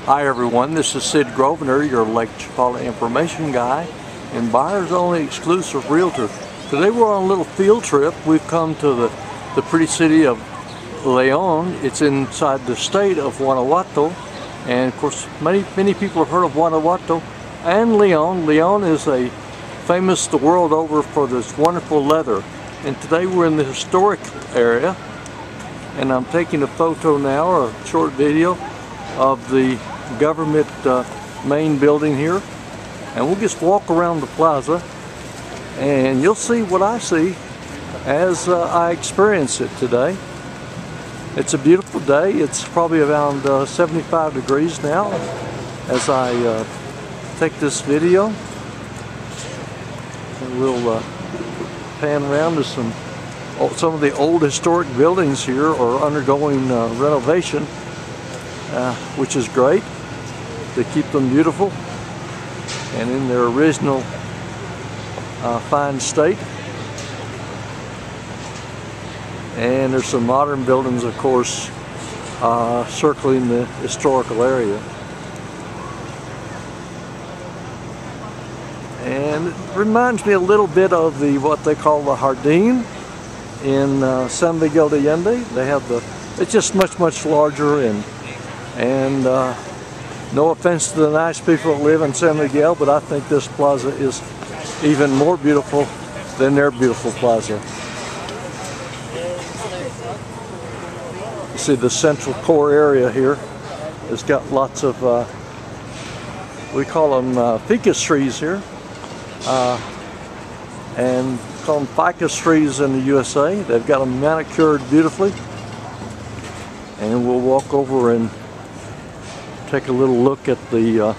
Hi everyone, this is Sid Grosvenor, your Lake Chapala information guy and buyers only exclusive realtor. Today we're on a little field trip. We've come to the pretty city of Leon. It's inside the state of Guanajuato, and of course many people have heard of Guanajuato and Leon. Leon is famous the world over for this wonderful leather, and today we're in the historic area, and I'm taking a photo now, or a short video of the government main building here, and we'll just walk around the plaza and you'll see what I see as I experience it today. It's a beautiful day. It's probably around 75 degrees now as I take this video, and we'll pan around to some of the old historic buildings here are undergoing renovation, which is great. They keep them beautiful and in their original fine state. And there's some modern buildings, of course, circling the historical area. And it reminds me a little bit of what they call the Jardín in San Miguel de Allende. They have it's just much larger, and no offense to the nice people that live in San Miguel, but I think this plaza is even more beautiful than their beautiful plaza. You see the central core area here has got lots of, we call them ficus trees here, and call them ficus trees in the USA. They've got them manicured beautifully, and we'll walk over and take a little look at the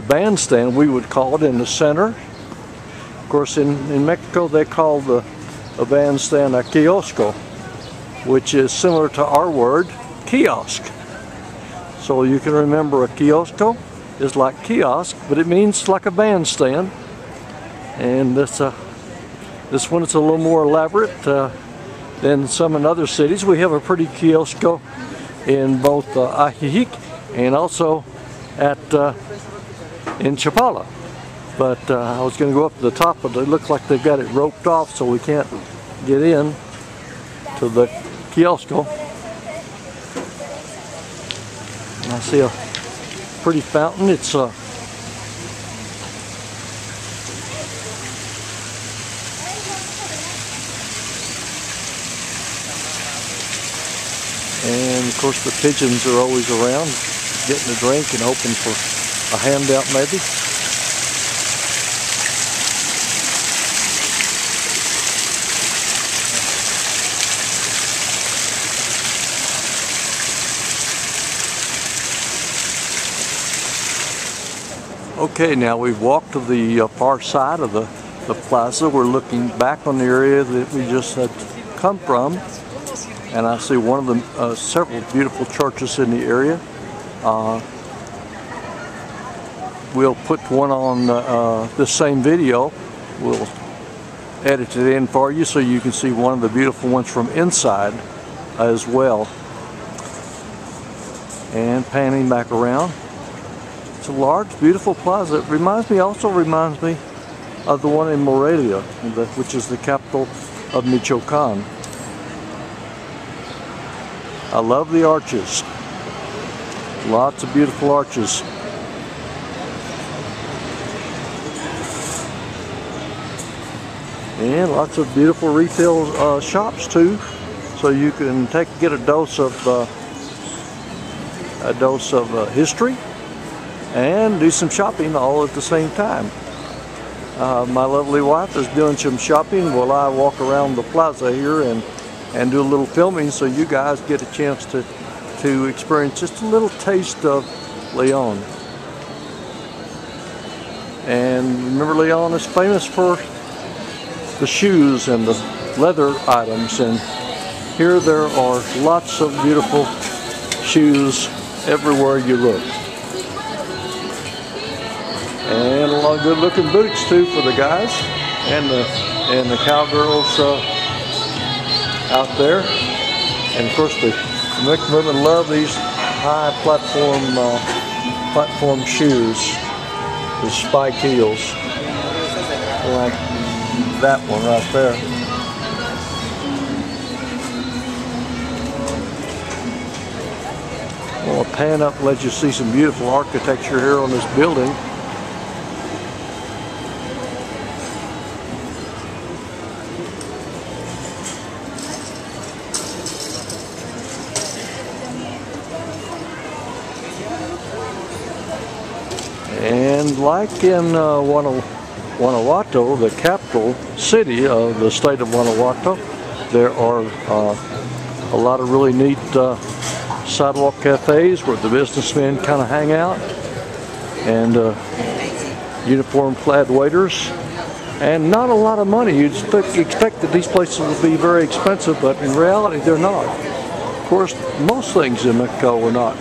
bandstand, we would call it, in the center. Of course, in Mexico they call the bandstand a kiosco, which is similar to our word kiosk. So you can remember a kiosco is like kiosk, but it means like a bandstand. And this one is a little more elaborate than some in other cities. We have a pretty kiosco in both Ajijic and also in Chapala. But I was going to go up to the top, but it looks like they've got it roped off, so we can't get in to the kiosco. And I see a pretty fountain. It's and of course the pigeons are always around, getting a drink and hoping for a handout maybe. Okay, now we've walked to the far side of the plaza. We're looking back on the area that we just had come from, and I see one of the several beautiful churches in the area. We'll put one on this same video. We'll edit it in for you so you can see one of the beautiful ones from inside as well. And panning back around, it's a large, beautiful plaza. It also reminds me of the one in Morelia, which is the capital of Michoacan. I love the arches. Lots of beautiful arches. And lots of beautiful retail shops too, so you can get a dose of history and do some shopping all at the same time. My lovely wife is doing some shopping while I walk around the plaza here and do a little filming, so you guys get a chance to experience just a little taste of Leon. And remember, Leon is famous for the shoes and the leather items, and here there are lots of beautiful shoes everywhere you look. And a lot of good looking boots too for the guys and the cowgirls out there. And of course the Mexican women love these high platform shoes with spike heels, like that one right there. Well, I'll pan up and let you see some beautiful architecture here on this building. And like in Guanajuato, the capital city of the state of Guanajuato, there are a lot of really neat sidewalk cafes where the businessmen kind of hang out, and uniform-clad waiters, and not a lot of money. You'd expect that these places would be very expensive, but in reality they're not. Of course, most things in Mexico are not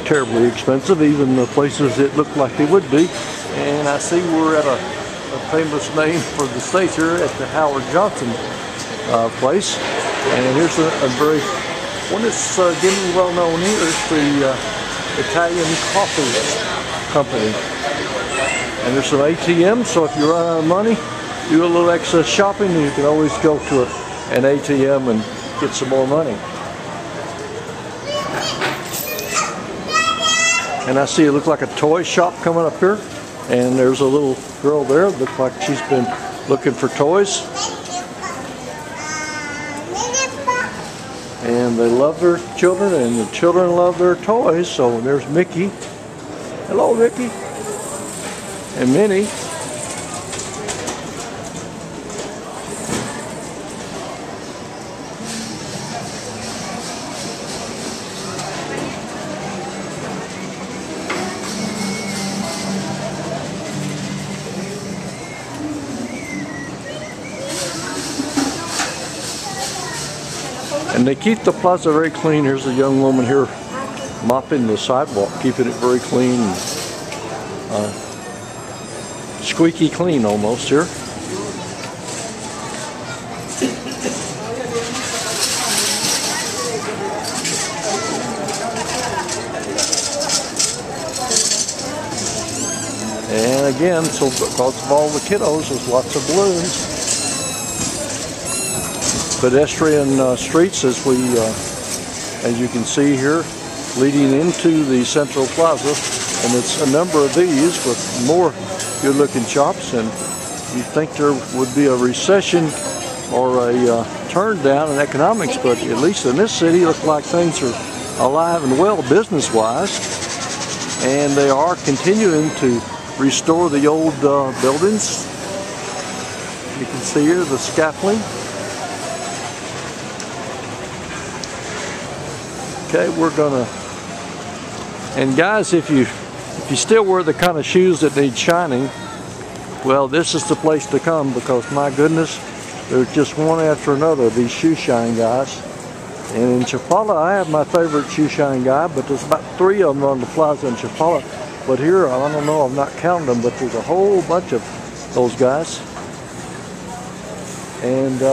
terribly expensive, even the places that look like they would be. And I see we're at a famous name for the States here at the Howard Johnson place. And here's a very, one that's getting well known here is the Italian Coffee Company. And there's some ATMs, so if you run out of money, do a little excess shopping, and you can always go to an ATM and get some more money. And I see it look like a toy shop coming up here, and there's a little girl there. Looks like she's been looking for toys. And they love their children, and the children love their toys. So there's Mickey. Hello, Mickey. And Minnie. And they keep the plaza very clean. Here's a young woman here mopping the sidewalk, keeping it very clean, squeaky clean almost here. And again, so because of all the kiddos, there's lots of balloons. Pedestrian streets, as you can see here, leading into the central plaza, and it's a number of these with more good-looking shops. And you think there would be a recession or a turn down in economics, but at least in this city, it looks like things are alive and well business-wise, and they are continuing to restore the old buildings. You can see here the scaffolding. Okay, we're gonna, and guys, if you still wear the kind of shoes that need shining, well, this is the place to come, because my goodness, there's just one after another of these shoe shine guys. And in Chapala, I have my favorite shoe shine guy, but there's about 3 of them on the plaza in Chapala. But here, I don't know, I'm not counting them, but there's a whole bunch of those guys. And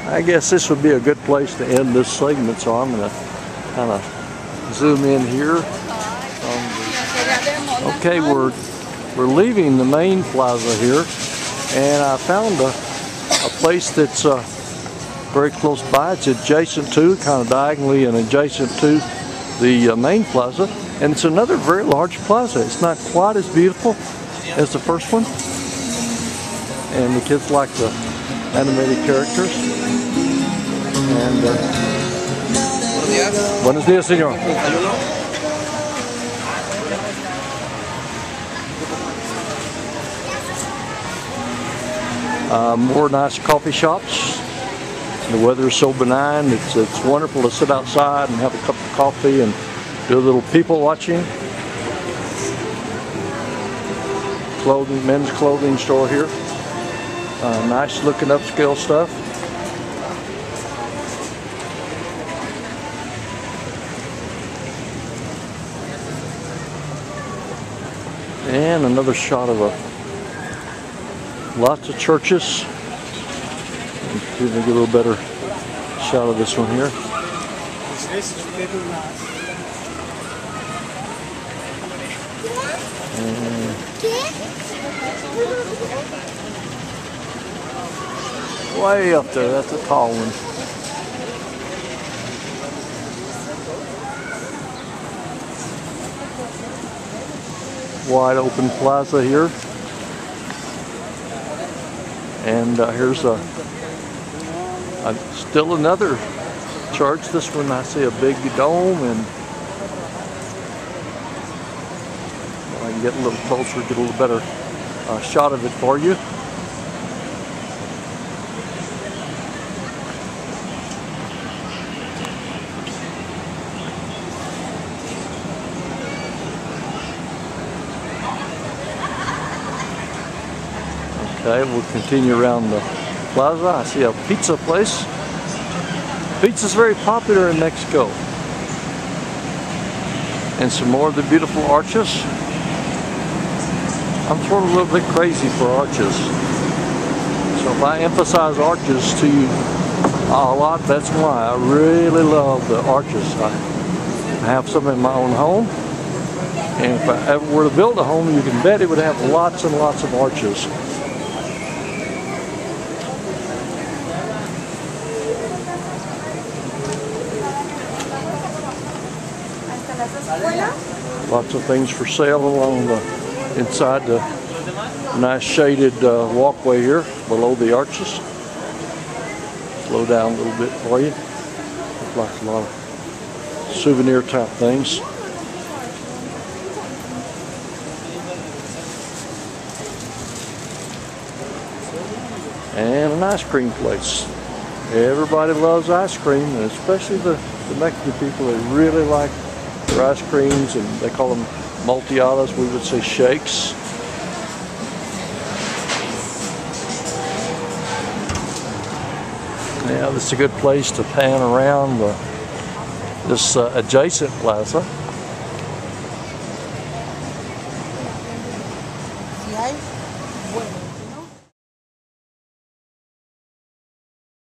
I guess this would be a good place to end this segment, so I'm going to kind of zoom in here. Okay, we're leaving the main plaza here, and I found a place that's very close by. It's adjacent to, kind of diagonally and adjacent to the main plaza, and it's another very large plaza. It's not quite as beautiful as the first one, and the kids like the animated characters. And buenos días, señor. More nice coffee shops. The weather is so benign. It's wonderful to sit outside and have a cup of coffee and do a little people watching. Clothing, men's clothing store here. Nice looking upscale stuff. And another shot of Lots of churches. See if we get a little better shot of this one here. Way up there, that's a tall one. Wide open plaza here. And here's still another church. This one I see a big dome, and I can get a little closer, get a little better shot of it for you. Okay, we'll continue around the plaza. I see a pizza place. Pizza's very popular in Mexico. And some more of the beautiful arches. I'm sort of a little bit crazy for arches. So if I emphasize arches to you a lot, that's why. I really love the arches. I have some in my own home. And if I ever were to build a home, you can bet it would have lots and lots of arches. Lots of things for sale along the inside the nice shaded walkway here below the arches. Slow down a little bit for you. Looks like a lot of souvenir type things. And an ice cream place. Everybody loves ice cream, and especially the Mexican people. They really like their ice creams, and they call them malteadas. We would say shakes. Yeah, this is a good place to pan around this adjacent plaza. Si hay, bueno.